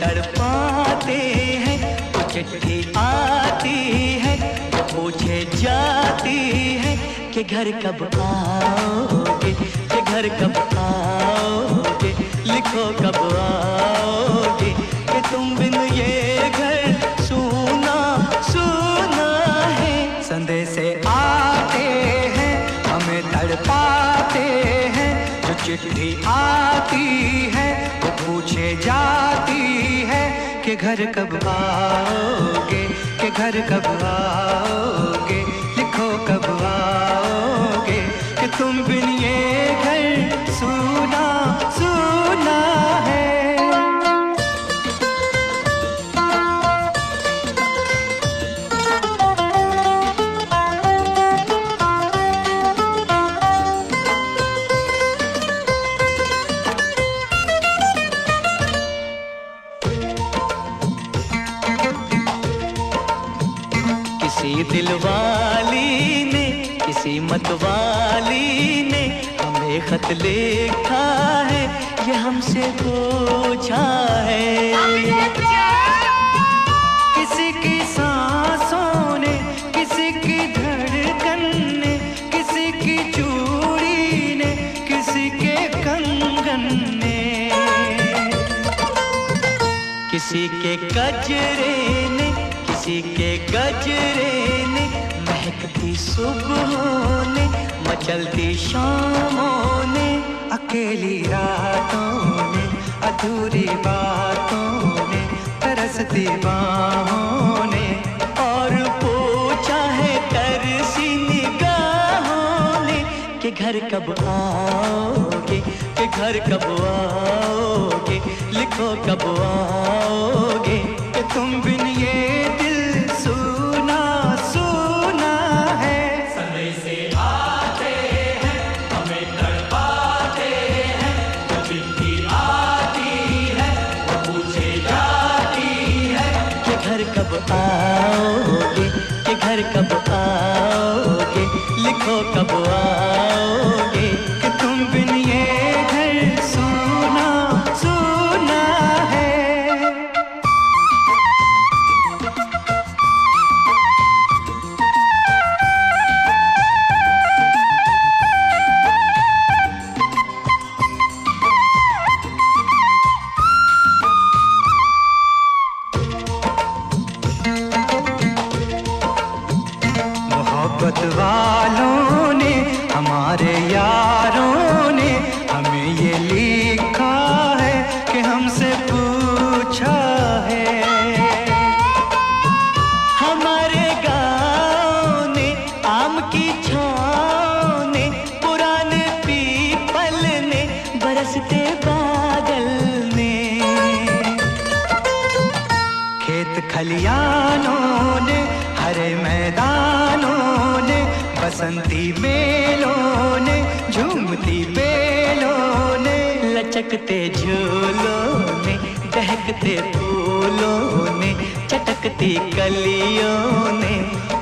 तड़पाते हैं। वो चिट्ठी आती है, वो पूछे जाती है कि घर कब आओगे, कि घर कब आओगे, लिखो कब आओगे, कि तुम बिन ये घर सूना सूना है। संदेश आते हैं, हमें तड़पाते हैं। जो चिट्ठी आती है, वो पूछे जाती है कि घर कब आओगे, कि घर कब आओगे, लिखो कब आओगे, कि तुम बिन ये घर सूना सूना है। किसी दिलवाली ने, किसी मतवाली ने हमें खत लिखा है, ये हमसे पूछा है। किसी की सांसों ने, किसी की धड़कन ने, किसी की चूड़ी ने, किसी के कंगन ने, किसी के गजरे ने, किसी के गजरे ने, महकती सुबहों ने, मचलती शामों ने, अकेली रातों ने, अधूरी बातों ने, तरसती बाहों ने, और पूछा है तरसी निगाहों ने कि घर कब आओगे, कि घर कब आओगे, लिखो कब आओगे, कि तुम बिन ये दिल सूना सूना है। संदेश आते हैं, हमें तड़पाते हैं। जो चिट्ठी आती है, वो पूछे जाती है कि घर कब आओगे, कि घर कब आओगे, लिखो कब आओगे, कि तुम बिन ये घर सूना सूना है। मोहब्बत वालों ने, हमारे यारों ने हमें ये लिखा है कि हमसे पूछा है। हमारे गाँव ने, आम की छाँव ने, पुराने पीपल ने, बरसते बादल ने, खेत खलियानों ने, हरे मैदानों ने, बसंती मेलों ने, झूमती बेलों ने, लचकते झूलों ने, दहकते फूलों ने, चटकती कलियों ने,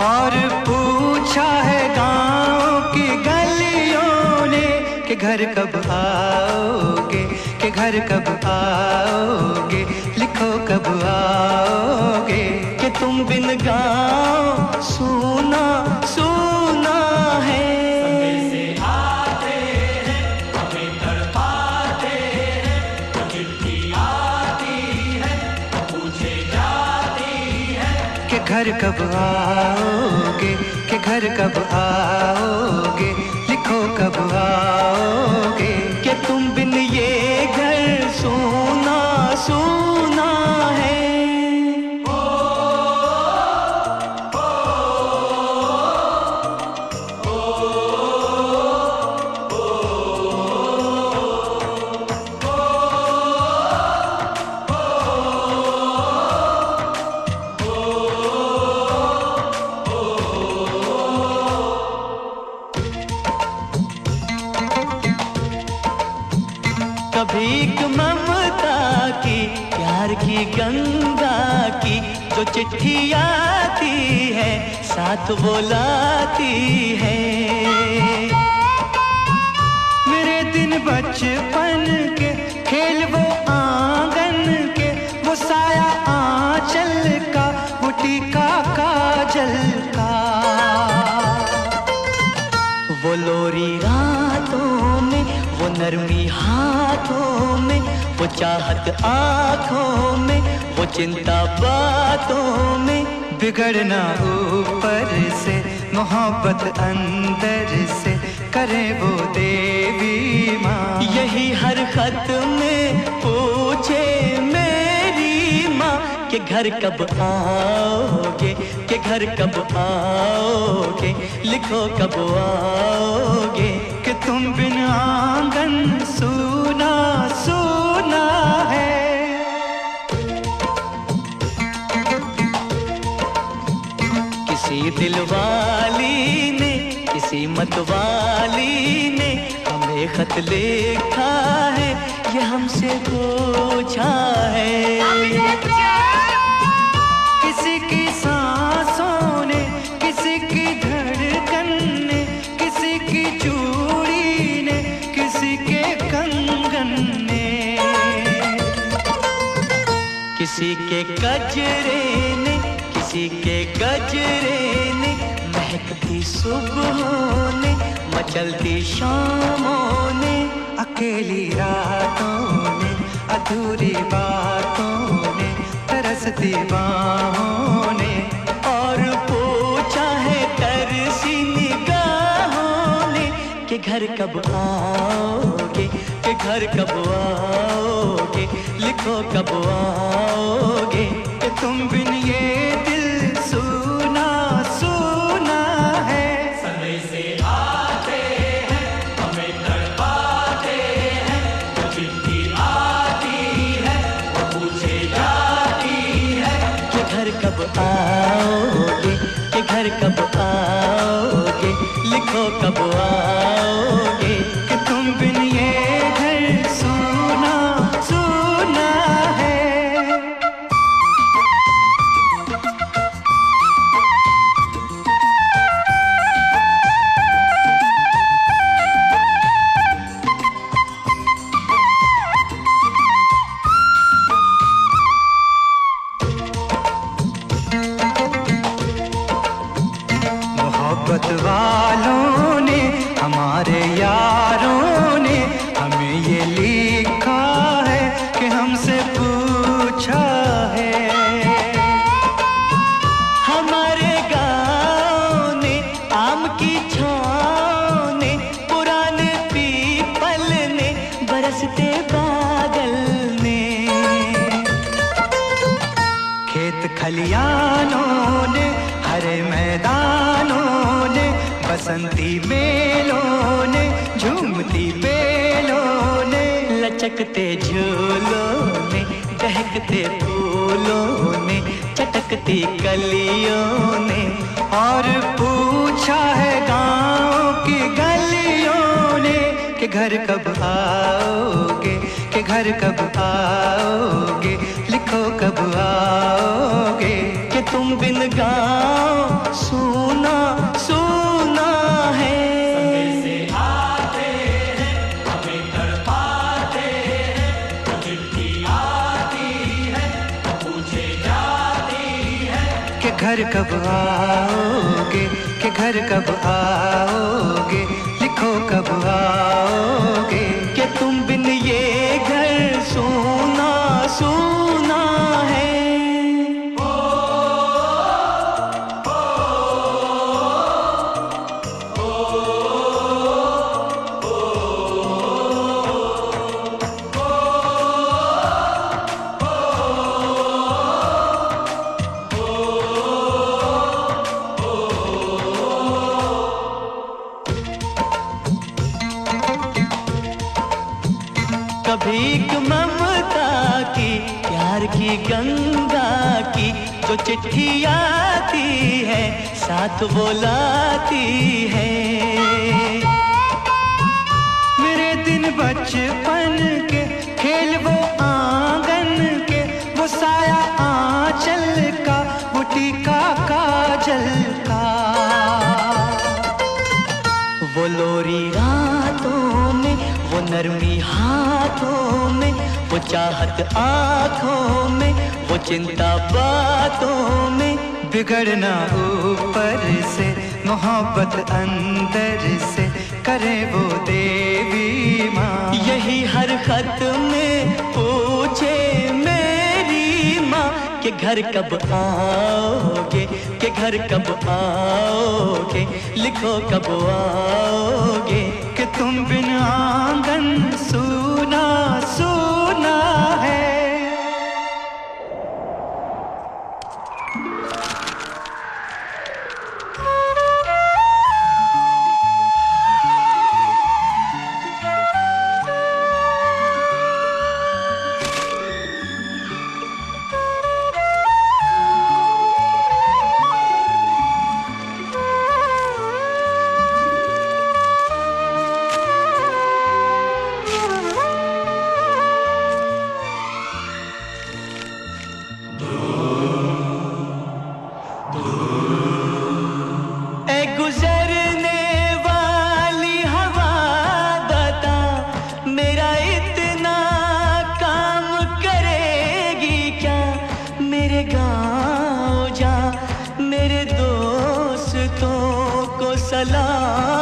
और पूछा है गाँव की गलियों ने कि घर कब आओगे, कि घर कब आओगे, लिखो कब आओगे, कि तुम बिन गाँव सूना सूना है। संदेश आते हैं, हमें तड़पाते हैं। जो चिट्ठी आती है, वो पूछे जाती है कि घर कब आओगे, कि घर कब आओगे, लिखो कब आओगे, कि तुम बिन ये घर सूना सूना है। कभी एक ममता की, प्यार की गंगा की, जो चिट्ठी आती है, साथ वो लाती है। मेरे दिन बचपन के, खेल वो आंगन के, वो चाहत आँखों में, वो चिंता बातों में। बिगड़ना ऊपर से, मोहब्बत अंदर से, करे वो देवी माँ। यही हर खत में पूछे मेरी माँ कि घर कब आओगे, कि घर कब आओगे, लिखो कब आओगे। कि तुम बिन आंगन सूना सूना है। किसी दिलवाली ने, किसी मतवाली ने हमें खत लिखा है, ये हमसे पूछा है। किसी की सांसों ने, किसी की धड़कन ने, किसी की चूड़ी ने, किसी के कंगन ने, किसी के गजरे ने, किसी के गजरे ने, महकती सुबहों ने, मचलती शामों ने, अकेली रातों ने, अधूरी बातों ने, तरसती बाहों ने, और पूछा है तरसी निगाहों ने कि घर कब आओगे, कि घर कब आओगे, लिखो कब आओगे। कि तुम बिन ये दिल सूना सूना है। समय से आते हैं, हमें तड़पाते हैं, वो चिट्ठी आती है, वो पूछे जाती है। कि घर कब आओगे, कि घर कब आओगे, लिखो कब आओगे। कि तुम बिन ये घर सूना सूना है। मोहब्बत वालों ने, हमारे यारों ने हमें ये लिखा है कि हमसे पूछा है। हमारे गाँव ने, आम की छाँव ने, पुराने पीपल ने, बरसते बादल ने, खेत खलियानों ने, हरे मैदानों ने, बसंती मेलों ने, झूमती बेलों ने, लचकते झूलों ने, दहकते फूलों ने, चटकती कलियों ने, और पूछा है गाँव की गलियों ने कि घर कब आओगे, कि घर कब आओगे, लिखो कब आओगे। कि तुम बिन गाँव सूना सूना है। समय से आते हैं, हमें तड़पाते हैं, वो चिट्ठी आती है, वो पूछे जाती है। कि घर कब आओगे, कि घर कब आओगे, लिखो कब आओगे। कि तुम बिन ये घर सूना सूना है। कभी एक ममता की, प्यार की गंगा की, जो चिट्ठी आती है, साथ वो लाती है। मेरे दिन बचपन के, खेल वो आंगन के, वो साया आंचल का, वो टीका काजल का, वो लोरी रातों में, वो नरमी हाथों में, वो चाहत आँखों में, वो चिंता बातों में। बिगड़ना ऊपर से, मोहब्बत अंदर से, करे वो देवी माँ। यही हर खत में कि घर कब आओगे, कि घर कब आओगे, लिखो कब आओगे। कि तुम बिन आंगन सूना सूना है। गुजरने वाली हवा बता, मेरा इतना काम करेगी क्या। मेरे गाँव जा, मेरे दोस्तों को सलाम